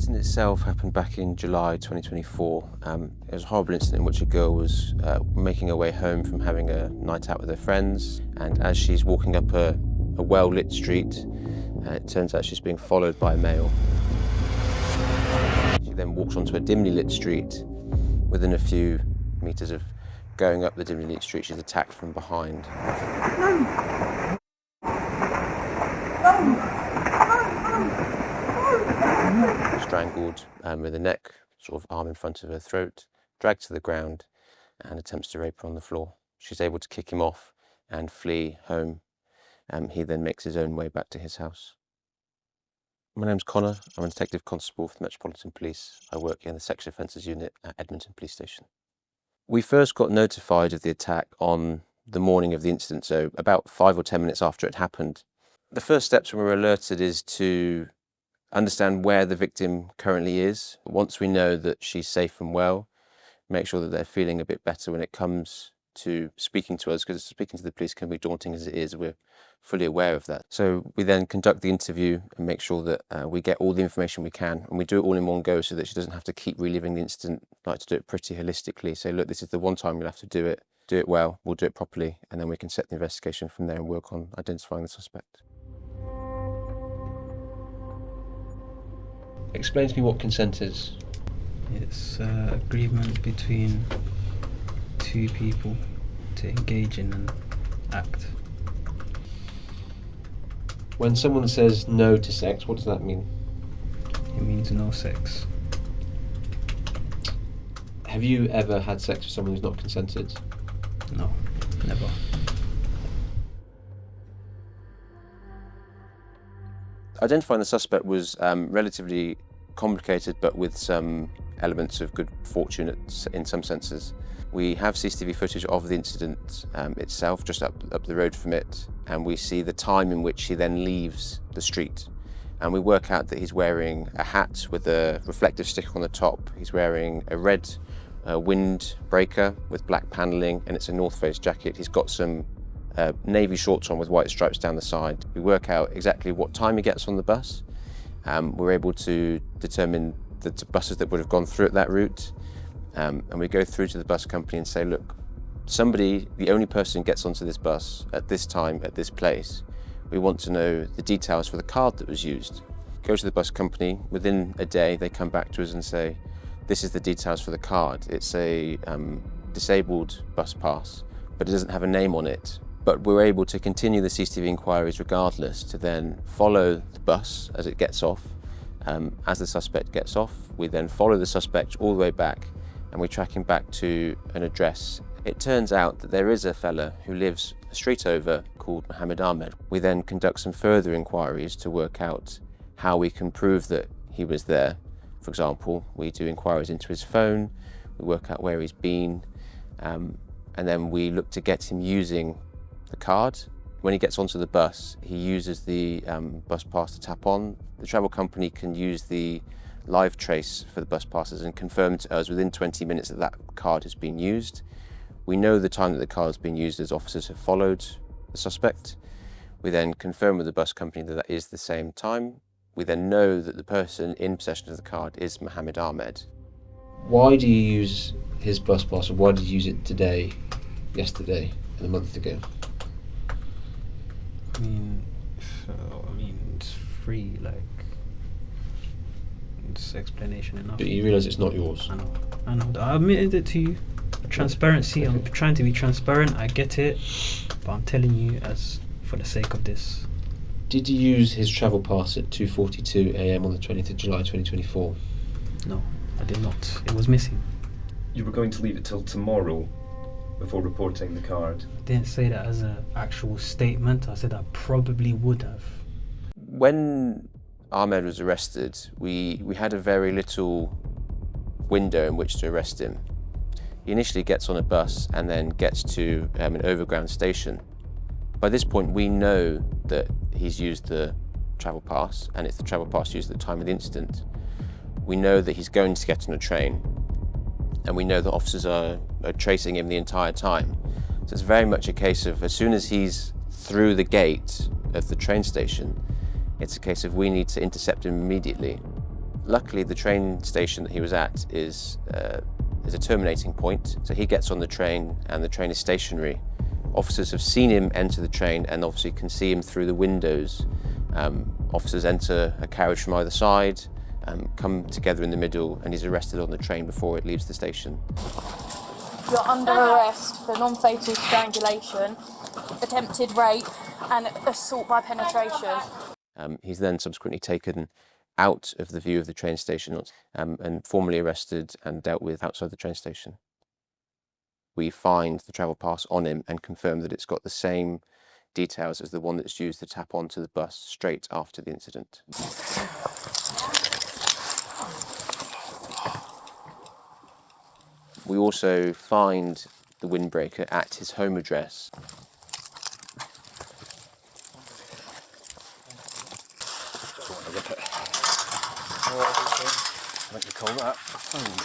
incident itself happened back in July 2024. It was a horrible incident in which a girl was making her way home from having a night out with her friends, and as she's walking up a well-lit street, it turns out she's being followed by a male. She then walks onto a dimly lit street. Within a few meters of going up the dimly lit street, she's attacked from behind. Strangled with the neck, sort of arm in front of her throat, dragged to the ground, and attempts to rape her on the floor. She's able to kick him off and flee home. He then makes his own way back to his house. My name's Connor. I'm a detective constable for the Metropolitan Police. I work in the Sexual Offences Unit at Edmonton Police Station. We first got notified of the attack on the morning of the incident, so about 5 or 10 minutes after it happened. The first steps when we were alerted is to understand where the victim currently is. Once we know that she's safe and well, make sure that they're feeling a bit better when it comes to speaking to us, because speaking to the police can be daunting as it is. We're fully aware of that. So we then conduct the interview and make sure that we get all the information we can, and we do it all in one go so that she doesn't have to keep reliving the incident. I like to do it pretty holistically. Say, look, this is the one time you'll have to do it well, we'll do it properly, and then we can set the investigation from there and work on identifying the suspect. Explain to me what consent is. It's agreement between two people to engage in an act. When someone says no to sex, what does that mean? It means no sex. Have you ever had sex with someone who's not consented? No, never. Identifying the suspect was relatively complicated, but with some elements of good fortune in some senses. We have CCTV footage of the incident itself, just up the road from it, and we see the time in which he then leaves the street. And we work out that he's wearing a hat with a reflective sticker on the top. He's wearing a red windbreaker with black panelling, and it's a North Face jacket. He's got some navy shorts on with white stripes down the side. We work out exactly what time he gets on the bus. We're able to determine the buses that would have gone through at that route. And we go through to the bus company and say, look, somebody, the only person gets onto this bus at this time, at this place. We want to know the details for the card that was used. Go to the bus company. Within a day, they come back to us and say, this is the details for the card. It's a disabled bus pass, but it doesn't have a name on it. But we're able to continue the CCTV inquiries regardless, to then follow the bus as it gets off. As the suspect gets off, we then follow the suspect all the way back, and we track him back to an address. It turns out that there is a fella who lives a street over called Mohammed Ahmed. We then conduct some further inquiries to work out how we can prove that he was there. For example, we do inquiries into his phone, we work out where he's been, and then we look to get him using the card. When he gets onto the bus, he uses the bus pass to tap on. The travel company can use the live trace for the bus passes and confirm to us within 20 minutes that that card has been used. We know the time that the card has been used as officers have followed the suspect. We then confirm with the bus company that that is the same time. We then know that the person in possession of the card is Mohammed Ahmed. Why do you use his bus pass, or why did you use it today, yesterday, and a month ago? I mean, it's free, like, it's explanation enough. But you realise it's not yours? I know. I admitted it to you. Transparency, I'm trying to be transparent, I get it, but I'm telling you as for the sake of this. Did you use his travel pass at 2:42 AM on the 20th of July 2024? No, I did not. It was missing. You were going to leave it till tomorrow before reporting the card? I didn't say that as an actual statement, I said I probably would have. When Ahmed was arrested, we had a very little window in which to arrest him. He initially gets on a bus and then gets to an overground station. By this point, we know that he's used the travel pass, and it's the travel pass used at the time of the incident. We know that he's going to get on a train, and we know that officers are tracing him the entire time. So it's very much a case of, as soon as he's through the gate of the train station, it's a case of we need to intercept him immediately. Luckily, the train station that he was at is a terminating point, so he gets on the train and the train is stationary. Officers have seen him enter the train and obviously can see him through the windows. Officers enter a carriage from either side, come together in the middle, and he's arrested on the train before it leaves the station. You're under arrest for non-fatal strangulation, attempted rape and assault by penetration. He's then subsequently taken out of the view of the train station and formally arrested and dealt with outside the train station. We find the travel pass on him and confirm that it's got the same details as the one that's used to tap onto the bus straight after the incident. We also find the windbreaker at his home address. I think you call that found.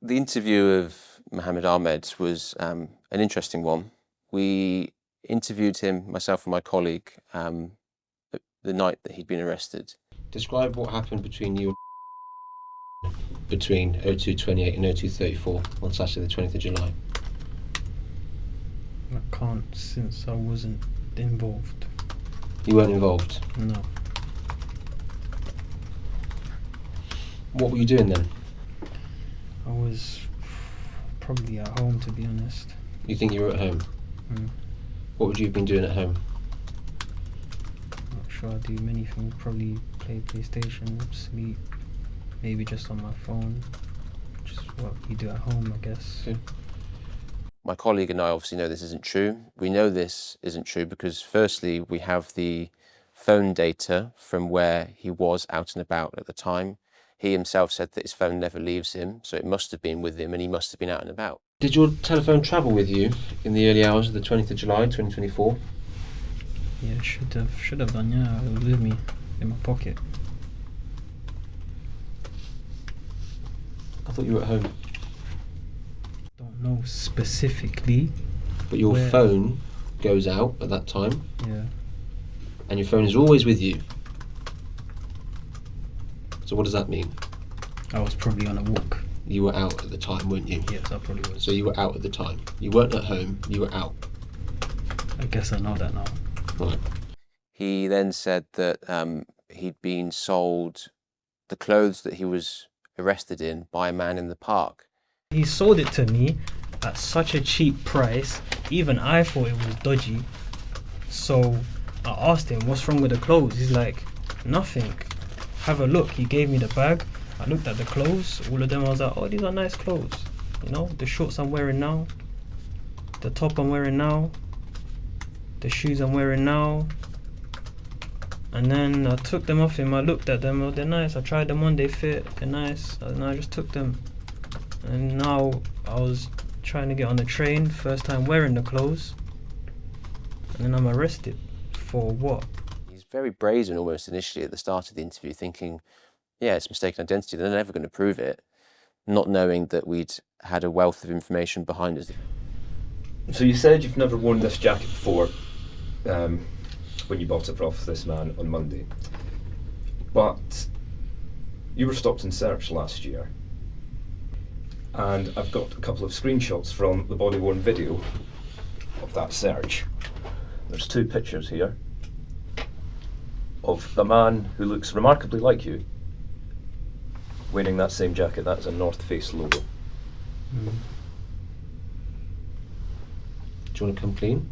The interview of Mohammed Ahmed was an interesting one. We interviewed him, myself and my colleague, the night that he'd been arrested. Describe what happened between you between 02:28 and 02:34 on Saturday the 20th of July. I can't, since I wasn't involved. You weren't involved? No. What were you doing then? I was probably at home, to be honest. You think you were at home? What would you have been doing at home? Not sure I do many things. Probably play PlayStation, sleep, maybe just on my phone. Just what you do at home, I guess. Okay. My colleague and I obviously know this isn't true. We know this isn't true because firstly, we have the phone data from where he was out and about at the time. He himself said that his phone never leaves him, so it must have been with him and he must have been out and about. Did your telephone travel with you in the early hours of the 20th of July 2024? Yeah, should have done, yeah. It was with me, in my pocket. I thought you were at home. Don't know specifically. But your where. phone goes out at that time, Yeah. and your phone is always with you. So what does that mean? I was probably on a walk. You were out at the time, weren't you? Yes, I probably was. So you were out at the time. You weren't at home, you were out. I guess I know that now. Right. He then said that he'd been sold the clothes that he was arrested in by a man in the park. He sold it to me at such a cheap price, even I thought it was dodgy. So I asked him, what's wrong with the clothes? He's like, nothing. Have a look. He gave me the bag. I looked at the clothes, all of them. I was like, oh, these are nice clothes. You know, the shorts I'm wearing now, the top I'm wearing now, the shoes I'm wearing now. And then I took them off him. I looked at them. Oh, they're nice. I tried them on. They fit. They're nice. And I just took them. And now I was trying to get on the train, first time wearing the clothes, and then I'm arrested for what? He's very brazen almost initially at the start of the interview, thinking, yeah, it's mistaken identity, they're never going to prove it, not knowing that we'd had a wealth of information behind us. So you said you've never worn this jacket before when you bought it off this man on Monday, but you were stopped and searched last year. And I've got a couple of screenshots from the body-worn video of that search. There's two pictures here of the man who looks remarkably like you wearing that same jacket. That's a North Face logo. Do you want to come clean?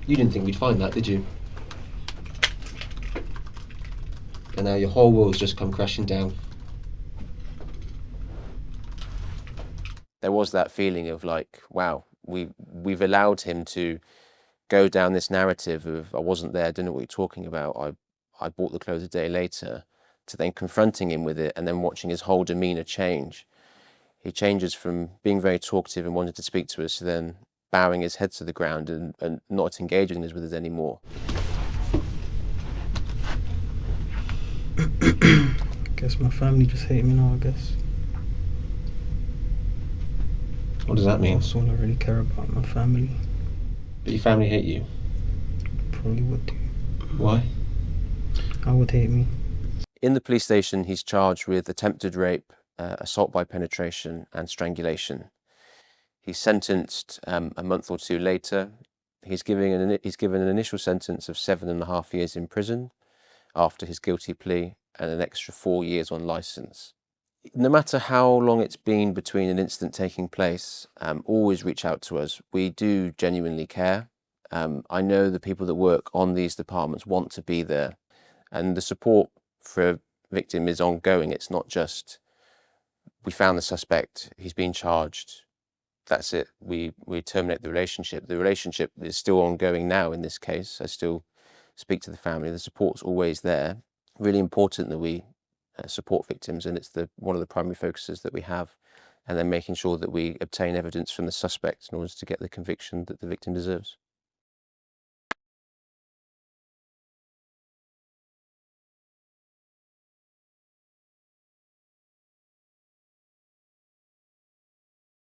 You didn't think we'd find that, did you? And now your whole world's just come crashing down. There was that feeling of like, wow, we've allowed him to go down this narrative of I wasn't there, don't know what you're talking about, I bought the clothes a day later, to then confronting him with it and then watching his whole demeanour change. He changes from being very talkative and wanting to speak to us to then bowing his head to the ground and not engaging with us anymore. Guess my family just hate me now, I guess. What does that mean? That's all I really care about, my family. But your family hate you. Probably would do. Why? I would hate me. In the police station, he's charged with attempted rape, assault by penetration, and strangulation. He's sentenced a month or two later. He's given an initial sentence of 7.5 years in prison after his guilty plea and an extra 4 years on licence. No matter how long it's been between an incident taking place, always reach out to us. We do genuinely care. I know the people that work on these departments want to be there, and the support for a victim is ongoing. It's not just, we found the suspect, he's been charged, that's it, we terminate the relationship. The relationship is still ongoing now in this case. I still speak to the family. The support's always there. Really important that we support victims, and it's one of the primary focuses that we have, and then making sure that we obtain evidence from the suspect in order to get the conviction that the victim deserves.